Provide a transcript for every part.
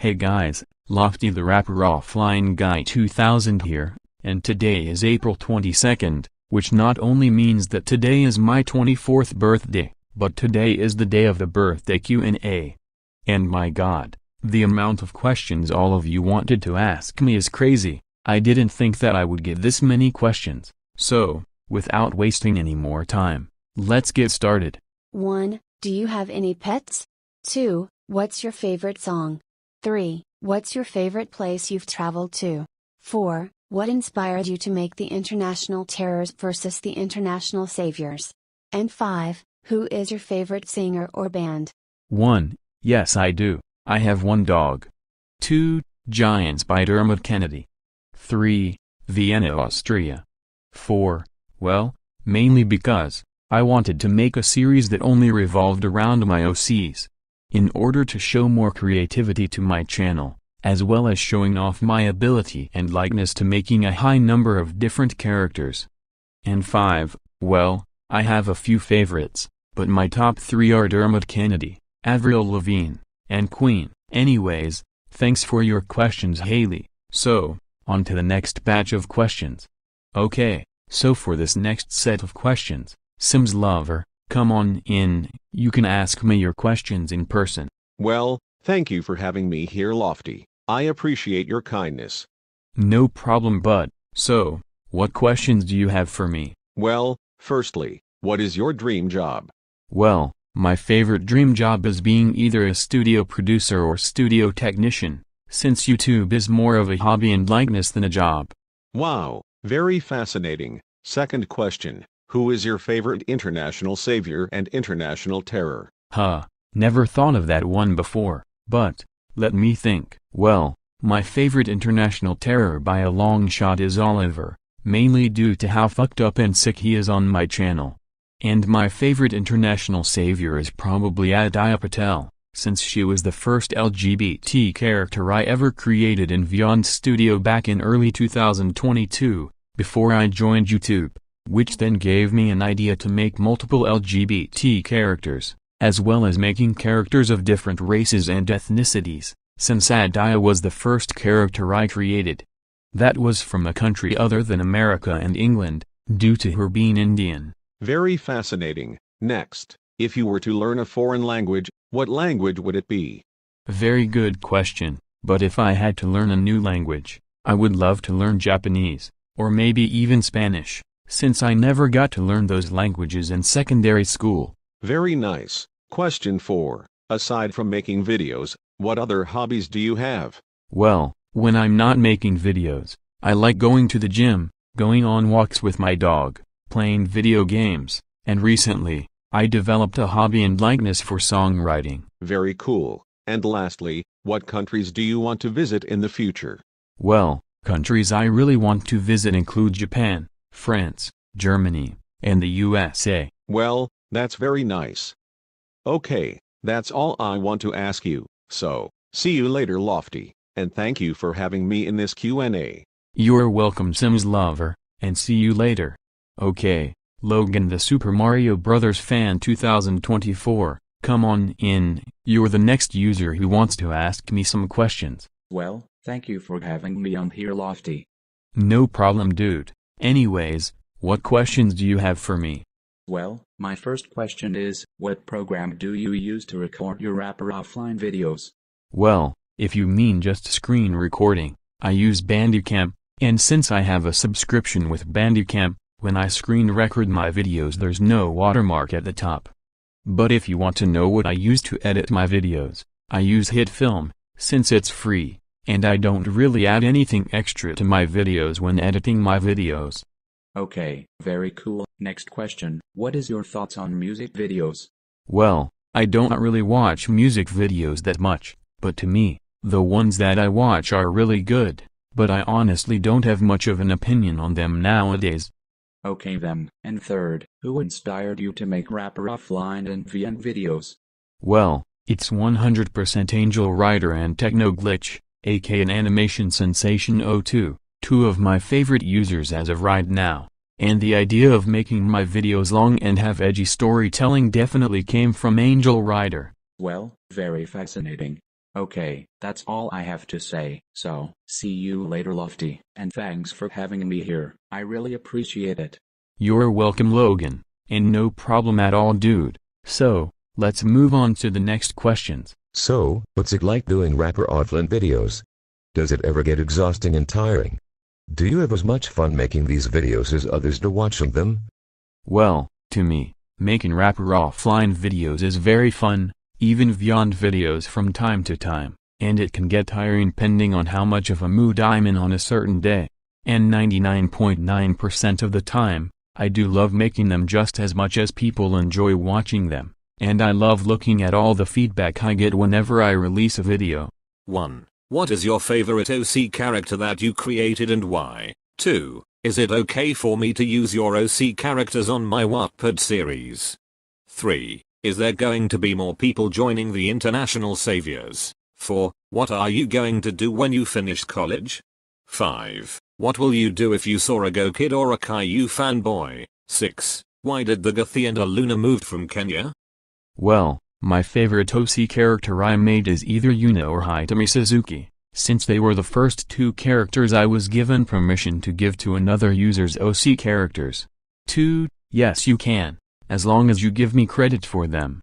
Hey guys, Lofty the Rapper Offline Guy 2000 here, and today is April 22nd, which not only means that today is my 24th birthday, but today is the day of the Birthday Q&A. And my god, the amount of questions all of you wanted to ask me is crazy. I didn't think that I would get this many questions, so, without wasting any more time, let's get started. 1. Do you have any pets? 2. What's your favorite song? 3. What's your favorite place you've traveled to? 4. What inspired you to make the international terrors versus the international saviors? And 5. Who is your favorite singer or band? 1. Yes, I do. I have one dog. 2. Giants by Dermot Kennedy. 3. Vienna, Austria. 4. Well, mainly because I wanted to make a series that only revolved around my OCs. In order to show more creativity to my channel, as well as showing off my ability and likeness to making a high number of different characters. And 5, well, I have a few favorites, but my top 3 are Dermot Kennedy, Avril Lavigne, and Queen. Anyways, thanks for your questions, Haley. So, on to the next batch of questions. Okay, so for this next set of questions, Sims Lover, come on in, you can ask me your questions in person. Well, thank you for having me here, Lofty. I appreciate your kindness. No problem, bud. So, what questions do you have for me? Well, firstly, what is your dream job? Well, my favorite dream job is being either a studio producer or studio technician, since YouTube is more of a hobby and likeness than a job. Wow, very fascinating. Second question, who is your favorite international savior and international terror? Never thought of that one before, but, let me think. Well, my favorite international terror by a long shot is Oliver, mainly due to how fucked up and sick he is on my channel. And my favorite international savior is probably Aditya Patel, since she was the first LGBT character I ever created in Vyond Studio back in early 2022, before I joined YouTube, which then gave me an idea to make multiple LGBT characters, as well as making characters of different races and ethnicities, since Aditya was the first character I created. That was from a country other than America and England, due to her being Indian. Very fascinating. Next, if you were to learn a foreign language, what language would it be? Very good question, but if I had to learn a new language, I would love to learn Japanese, or maybe even Spanish, since I never got to learn those languages in secondary school. Very nice. Question 4. Aside from making videos, what other hobbies do you have? Well, when I'm not making videos, I like going to the gym, going on walks with my dog, playing video games, and recently, I developed a hobby and likeness for songwriting. Very cool. And lastly, what countries do you want to visit in the future? Well, countries I really want to visit include Japan, France, Germany, and the USA. Well, that's very nice. Okay, that's all I want to ask you, so, see you later, Lofty, and thank you for having me in this Q&A. You're welcome, Sims Lover, and see you later. Okay, Logan the Super Mario Bros. Fan 2024, come on in, you're the next user who wants to ask me some questions. Well, thank you for having me on here, Lofty. No problem, dude. Anyways, what questions do you have for me? Well, my first question is, what program do you use to record your rapper offline videos? Well, if you mean just screen recording, I use Bandicam, and since I have a subscription with Bandicam, when I screen record my videos there's no watermark at the top. But if you want to know what I use to edit my videos, I use HitFilm, since it's free, and I don't really add anything extra to my videos when editing my videos. Okay, very cool. Next question, what is your thoughts on music videos? Well, I don't really watch music videos that much, but to me, the ones that I watch are really good, but I honestly don't have much of an opinion on them nowadays. Okay then, and third, who inspired you to make rapper offline and VN videos? Well, it's 100% Angel Rider and Techno Glitch, aka an animation sensation 02, two of my favorite users as of right now. And the idea of making my videos long and have edgy storytelling definitely came from Angel Rider. Well, very fascinating. Okay, that's all I have to say. So, see you later, Lofty, and thanks for having me here. I really appreciate it. You're welcome, Logan, and no problem at all, dude. So, let's move on to the next questions. So, what's it like doing rapper offline videos? Does it ever get exhausting and tiring? Do you have as much fun making these videos as others do watching them? Well, to me, making rapper offline videos is very fun, even beyond videos from time to time, and it can get tiring depending on how much of a mood I'm in on a certain day. And 99.9% of the time, I do love making them just as much as people enjoy watching them, and I love looking at all the feedback I get whenever I release a video. 1. What is your favorite OC character that you created and why? 2. Is it okay for me to use your OC characters on my Wattpad series? 3. Is there going to be more people joining the International Saviors? 4. What are you going to do when you finish college? 5. What will you do if you saw a Go Kid or a Caillou fanboy? 6. Why did the Gothi and Aluna move from Kenya? Well, my favorite OC character I made is either Yuna or Hitomi Suzuki, since they were the first two characters I was given permission to give to another user's OC characters. 2. Yes, you can, as long as you give me credit for them.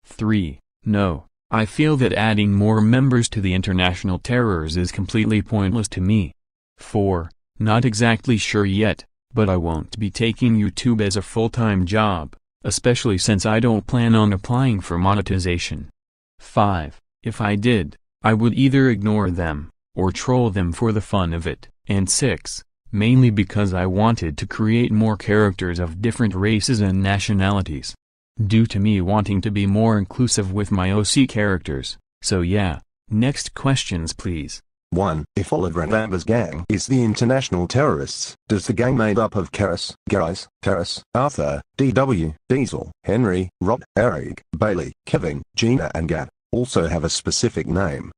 3. No, I feel that adding more members to the International Terrors is completely pointless to me. 4. Not exactly sure yet, but I won't be taking YouTube as a full-time job, especially since I don't plan on applying for monetization. 5. If I did, I would either ignore them, or troll them for the fun of it. And 6. Mainly because I wanted to create more characters of different races and nationalities. Due to me wanting to be more inclusive with my OC characters. So yeah, next questions please. 1. If Oliver and Amber's gang is the international terrorists, does the gang made up of Karis, Garys, Terrace, Arthur, DW, Diesel, Henry, Rob, Eric, Bailey, Kevin, Gina and Gat also have a specific name?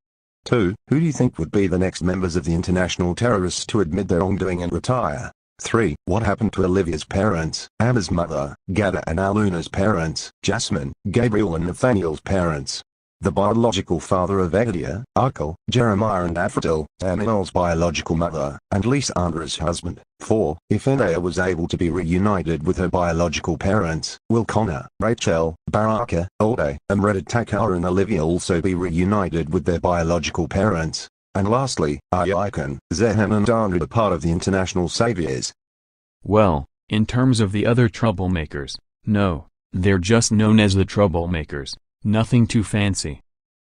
2. Who do you think would be the next members of the international terrorists to admit their wrongdoing and retire? 3. What happened to Olivia's parents, Amber's mother, Gada and Aluna's parents, Jasmine, Gabriel and Nathaniel's parents? The biological father of Adia, Arkell, Jeremiah and Aphrodite, Aminal's biological mother, and Lysandra's husband. 4. If Enea was able to be reunited with her biological parents, will Connor, Rachel, Baraka, Olde, Amrita Takar and Olivia also be reunited with their biological parents? And lastly, are Icon, Zehan and Andrea part of the International Saviors? Well, in terms of the other troublemakers, no, they're just known as the troublemakers. Nothing too fancy.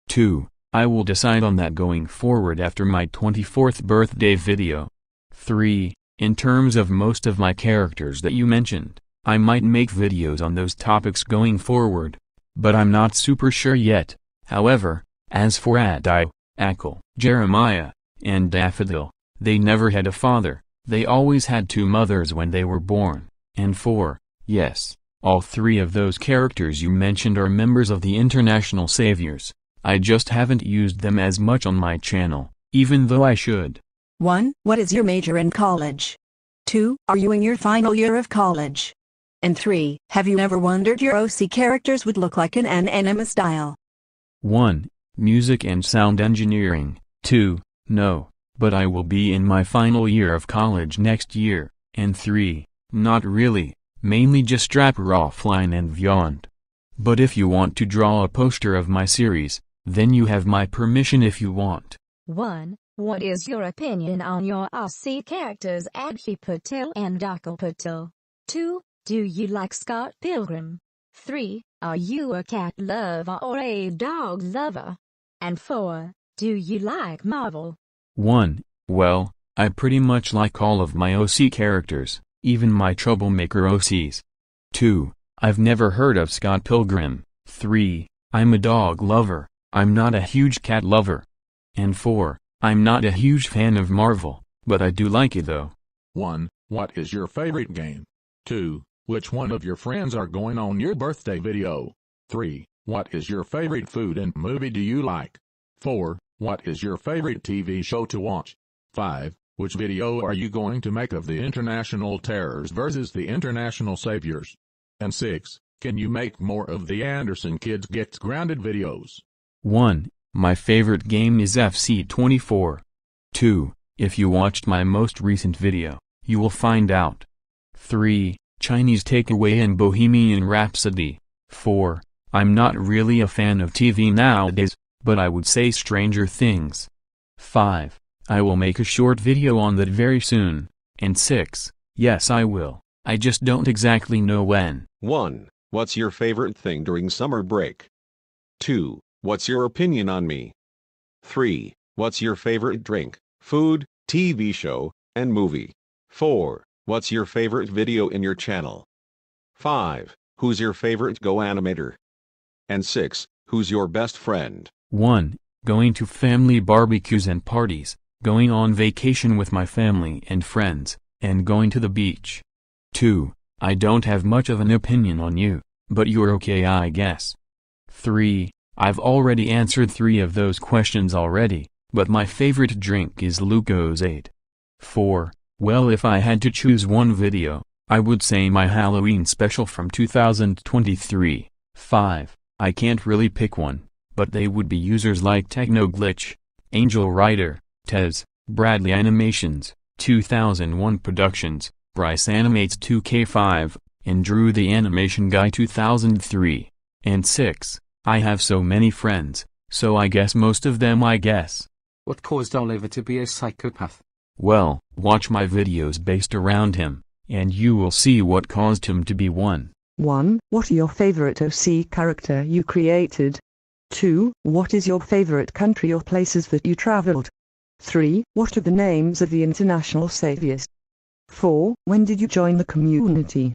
2. I will decide on that going forward after my 24th birthday video. 3. In terms of most of my characters that you mentioned, I might make videos on those topics going forward, but I'm not super sure yet. However, as for Adi, Arkell, Jeremiah, and Daffodil, they never had a father, they always had two mothers when they were born. And 4. Yes. All three of those characters you mentioned are members of the International Saviors. I just haven't used them as much on my channel, even though I should. 1. What is your major in college? 2. Are you in your final year of college? And 3. Have you ever wondered your OC characters would look like in an anime style? 1. Music and sound engineering. 2. No, but I will be in my final year of college next year. And 3. Not really. Mainly just rapper offline and beyond. But if you want to draw a poster of my series, then you have my permission if you want. 1. What is your opinion on your OC characters Adhi Patel and Arkell Patel? 2. Do you like Scott Pilgrim? 3. Are you a cat lover or a dog lover? And 4. Do you like Marvel? 1. Well, I pretty much like all of my OC characters. Even my troublemaker OCs. 2. I've never heard of Scott Pilgrim. 3. I'm a dog lover, I'm not a huge cat lover. And 4. I'm not a huge fan of Marvel, but I do like it though. 1. What is your favorite game? 2. Which one of your friends are going on your birthday video? 3. What is your favorite food and movie do you like? 4. What is your favorite TV show to watch? 5. Which video are you going to make of the International Terrors versus the International Saviors? And 6. Can you make more of the Anderson Kids Gets Grounded videos? 1. My favorite game is FC24. 2. If you watched my most recent video, you will find out. 3. Chinese Takeaway and Bohemian Rhapsody. 4. I'm not really a fan of TV nowadays, but I would say Stranger Things. 5. I will make a short video on that very soon. And 6. Yes, I will. I just don't exactly know when. 1. What's your favorite thing during summer break? 2. What's your opinion on me? 3. What's your favorite drink, food, TV show, and movie? 4. What's your favorite video in your channel? 5. Who's your favorite Go animator? And 6. Who's your best friend? 1. Going to family barbecues and parties, going on vacation with my family and friends, and going to the beach. 2. I don't have much of an opinion on you, but you're okay I guess. 3. I've already answered 3 of those questions already, but my favorite drink is Lucozade. 4. Well, if I had to choose one video, I would say my Halloween special from 2023. 5. I can't really pick one, but they would be users like Technoglitch, Angel Rider, Tez, Bradley Animations, 2001 Productions, Bryce Animates 2K5, and Drew the Animation Guy 2003. And 6. I have so many friends, so I guess most of them I guess. What caused Oliver to be a psychopath? Well, watch my videos based around him, and you will see what caused him to be one. 1. What are your favorite OC character you created? 2. What is your favorite country or places that you traveled? 3. What are the names of the international saviors? 4. When did you join the community?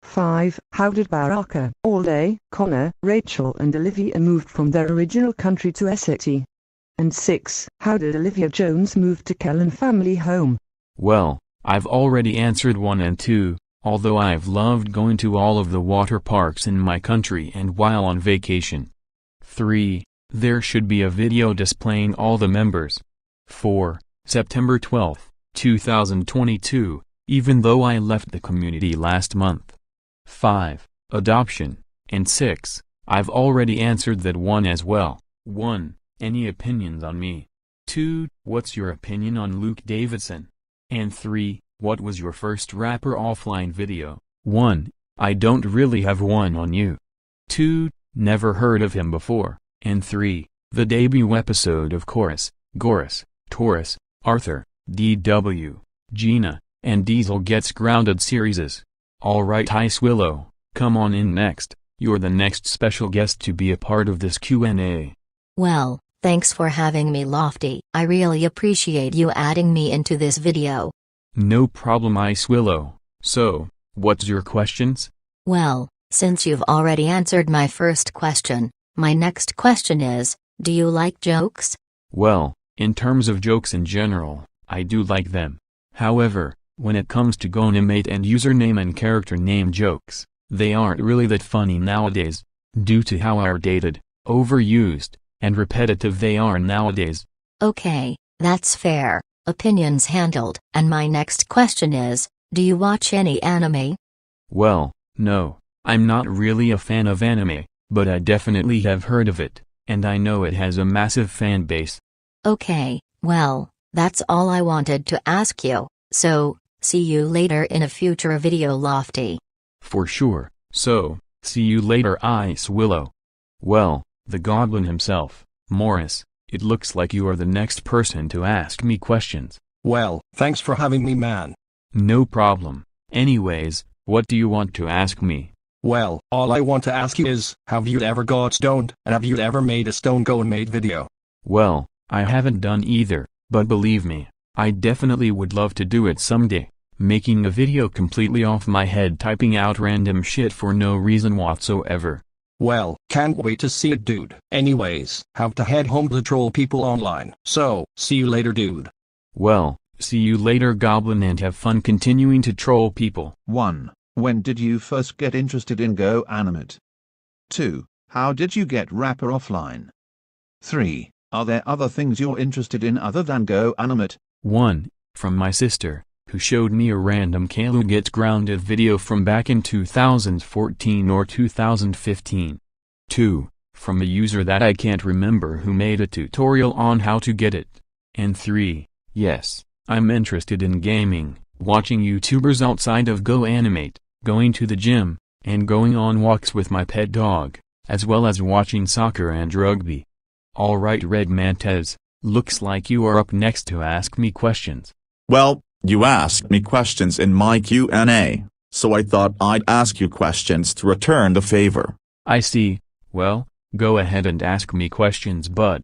5. How did Baraka, Alday, Connor, Rachel and Olivia moved from their original country to Essex? And 6. How did Olivia Jones move to Kellen family home? Well, I've already answered 1 and 2, although I've loved going to all of the water parks in my country and while on vacation. 3. There should be a video displaying all the members. 4. September 12, 2022, even though I left the community last month. 5. Adoption. And 6. I've already answered that one as well. 1. Any opinions on me? 2. What's your opinion on Luke Davidson? And 3. What was your first rapper offline video? 1. I don't really have one on you. 2. Never heard of him before. And 3. The debut episode of Chorus, Goris, Taurus, Arthur, DW, Gina, and Diesel Gets Grounded series. Alright Ice Willow, come on in next, you're the next special guest to be a part of this Q&A. Well, thanks for having me Lofty. I really appreciate you adding me into this video. No problem Ice Willow. So, what's your questions? Well, since you've already answered my first question, my next question is, do you like jokes? Well, in terms of jokes in general, I do like them. However, when it comes to GoAnimate and username and character name jokes, they aren't really that funny nowadays, due to how outdated, overused, and repetitive they are nowadays. Okay, that's fair. Opinions handled. And my next question is, do you watch any anime? Well, no, I'm not really a fan of anime, but I definitely have heard of it, and I know it has a massive fan base. Okay, well, that's all I wanted to ask you, so, see you later in a future video Lofty. For sure, so, see you later Ice Willow. Well, the goblin himself, Morris, it looks like you are the next person to ask me questions. Well, thanks for having me man. No problem. Anyways, what do you want to ask me? Well, all I want to ask you is, have you ever got stoned, and have you ever made a stone GoAnimate video? Well, I haven't done either, but believe me, I definitely would love to do it someday, making a video completely off my head typing out random shit for no reason whatsoever. Well, can't wait to see it dude. Anyways, have to head home to troll people online, so, see you later dude. Well, see you later Goblin and have fun continuing to troll people. 1. When did you first get interested in GoAnimate? 2. How did you get Rapper offline? 3. Are there other things you're interested in other than GoAnimate? 1. From my sister, who showed me a random Kalu Gets Grounded video from back in 2014 or 2015. 2. from a user that I can't remember who made a tutorial on how to get it. And 3. Yes, I'm interested in gaming, watching YouTubers outside of GoAnimate, going to the gym, and going on walks with my pet dog, as well as watching soccer and rugby. Alright Red Mantez, looks like you are up next to ask me questions. Well, you asked me questions in my Q&A, so I thought I'd ask you questions to return the favor. I see. Well, go ahead and ask me questions, bud.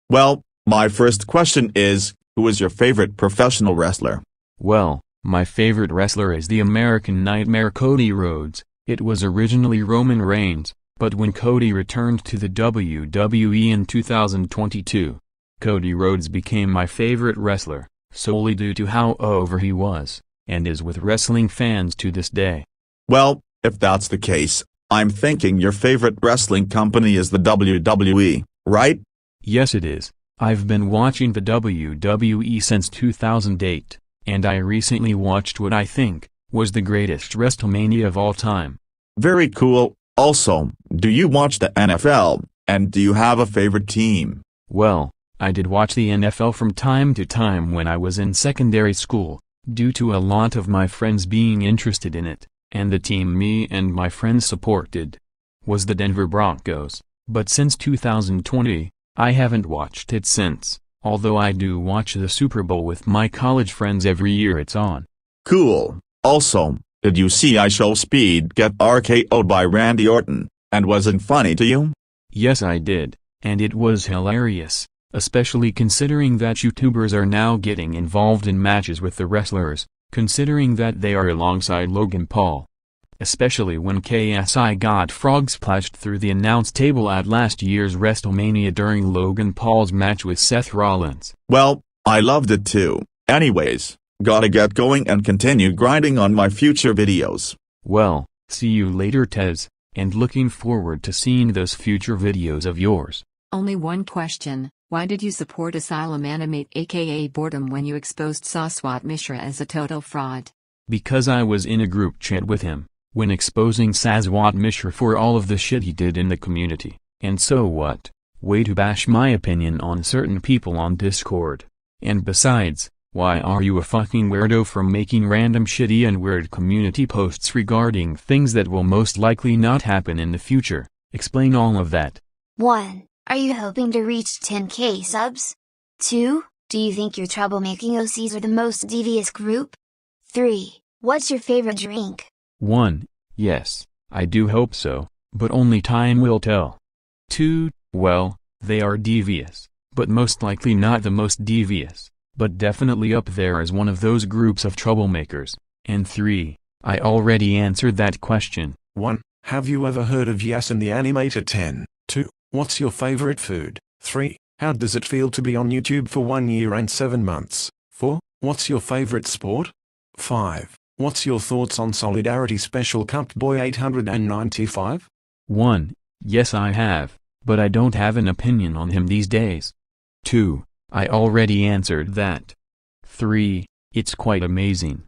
Well, my first question is, who is your favorite professional wrestler? Well, my favorite wrestler is the American Nightmare Cody Rhodes. It was originally Roman Reigns, but when Cody returned to the WWE in 2022, Cody Rhodes became my favorite wrestler, solely due to how over he was, and is with wrestling fans to this day. Well, if that's the case, I'm thinking your favorite wrestling company is the WWE, right? Yes it is. I've been watching the WWE since 2008, and I recently watched what I think was the greatest WrestleMania of all time. Very cool. Also, do you watch the NFL, and do you have a favorite team? Well, I did watch the NFL from time to time when I was in secondary school, due to a lot of my friends being interested in it, and the team me and my friends supported was the Denver Broncos, but since 2020, I haven't watched it since, although I do watch the Super Bowl with my college friends every year it's on. Cool. Also, did you see I Show Speed get RKO'd by Randy Orton, and wasn't funny to you? Yes I did, and it was hilarious, especially considering that YouTubers are now getting involved in matches with the wrestlers, considering that they are alongside Logan Paul. Especially when KSI got frog splashed through the announce table at last year's WrestleMania during Logan Paul's match with Seth Rollins. Well, I loved it too. Anyways, gotta get going and continue grinding on my future videos. Well, see you later Tez, and looking forward to seeing those future videos of yours. Only one question, why did you support Asylum Animate aka Boredom when you exposed Saswat Mishra as a total fraud? Because I was in a group chat with him, when exposing Saswat Mishra for all of the shit he did in the community, and so what? Way to bash my opinion on certain people on Discord. And besides, why are you a fucking weirdo for making random shitty and weird community posts regarding things that will most likely not happen in the future? Explain all of that. 1. Are you hoping to reach 10k subs? 2. Do you think your troublemaking OCs are the most devious group? 3. What's your favorite drink? 1. Yes, I do hope so, but only time will tell. 2. Well, they are devious, but most likely not the most devious, but definitely up there as one of those groups of troublemakers. And 3. I already answered that question. 1. Have you ever heard of Yasin the Animator 10? 2. What's your favorite food? 3. How does it feel to be on YouTube for 1 year and 7 months? 4. What's your favorite sport? 5. What's your thoughts on Solidarity Special Cup Boy 895? 1. Yes I have, but I don't have an opinion on him these days. 2. I already answered that. 3. It's quite amazing.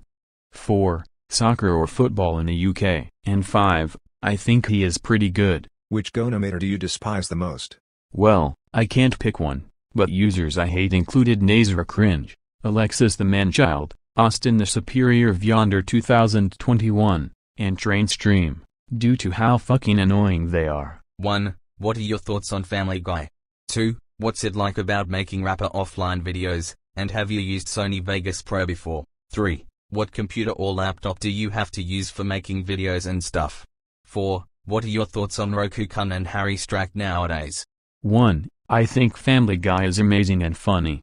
4. Soccer or football in the UK. And 5. I think he is pretty good. Which GoAnimator do you despise the most? Well, I can't pick one, but users I hate included Nazra Cringe, Alexis the Manchild, Austin the Superior of Yonder 2021, and Trainstream, due to how fucking annoying they are. 1. What are your thoughts on Family Guy? 2. What's it like about making rapper offline videos, and have you used Sony Vegas Pro before? 3. What computer or laptop do you have to use for making videos and stuff? 4. What are your thoughts on Roku-kun and Harry Strack nowadays? 1. I think Family Guy is amazing and funny.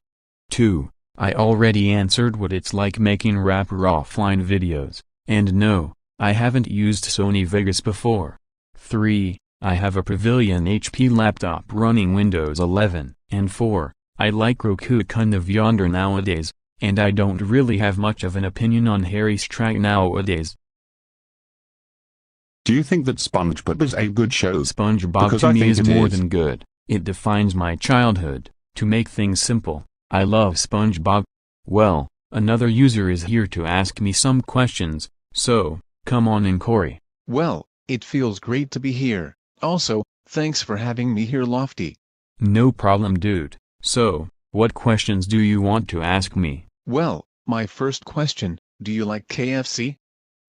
2. I already answered what it's like making rapper offline videos, and no, I haven't used Sony Vegas before. 3. I have a Pavilion HP laptop running Windows 11, and 4. I like Roku-kun of Yonder nowadays, and I don't really have much of an opinion on Harry Strack nowadays. Do you think that SpongeBob is a good show? SpongeBob Because to I me think is it more is. than good. It defines my childhood. To make things simple, I love SpongeBob. Well, another user is here to ask me some questions, so, come on in Corey. Well, it feels great to be here. Also, thanks for having me here, Lofty. No problem, dude. So, what questions do you want to ask me? Well, my first question, do you like KFC?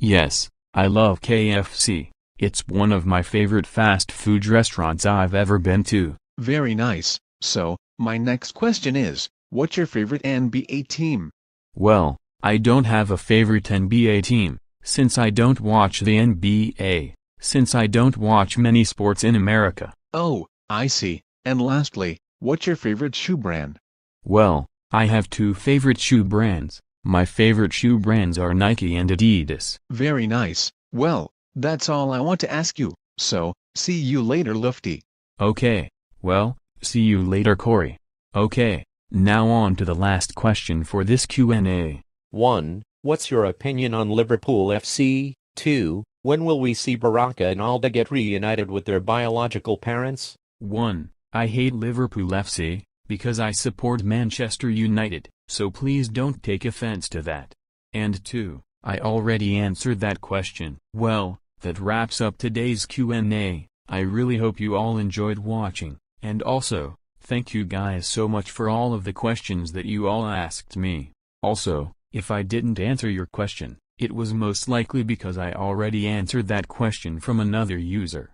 Yes, I love KFC. It's one of my favorite fast food restaurants I've ever been to. Very nice. So, my next question is, what's your favorite NBA team? Well, I don't have a favorite NBA team, since I don't watch the NBA, since I don't watch many sports in America. Oh, I see. And lastly, what's your favorite shoe brand? Well, I have two favorite shoe brands. My favorite shoe brands are Nike and Adidas. Very nice. Well, that's all I want to ask you, so, see you later, Lofty. Okay, well, see you later, Corey. Okay, now on to the last question for this Q&A. 1. What's your opinion on Liverpool FC? 2. When will we see Baraka and Alda get reunited with their biological parents? 1. I hate Liverpool FC, because I support Manchester United, so please don't take offense to that. And 2. I already answered that question. Well, that wraps up today's Q&A. I really hope you all enjoyed watching, and also, thank you guys so much for all of the questions that you all asked me. Also, if I didn't answer your question, it was most likely because I already answered that question from another user.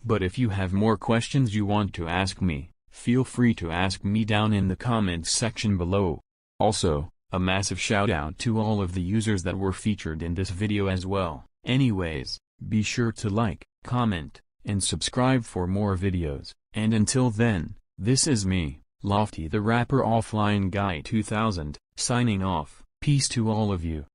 But if you have more questions you want to ask me, feel free to ask me down in the comments section below. Also, a massive shout out to all of the users that were featured in this video as well. Anyways, be sure to like, comment, and subscribe for more videos. And until then, this is me, Lofty the Rapper Offline Guy 2000, signing off. Peace to all of you.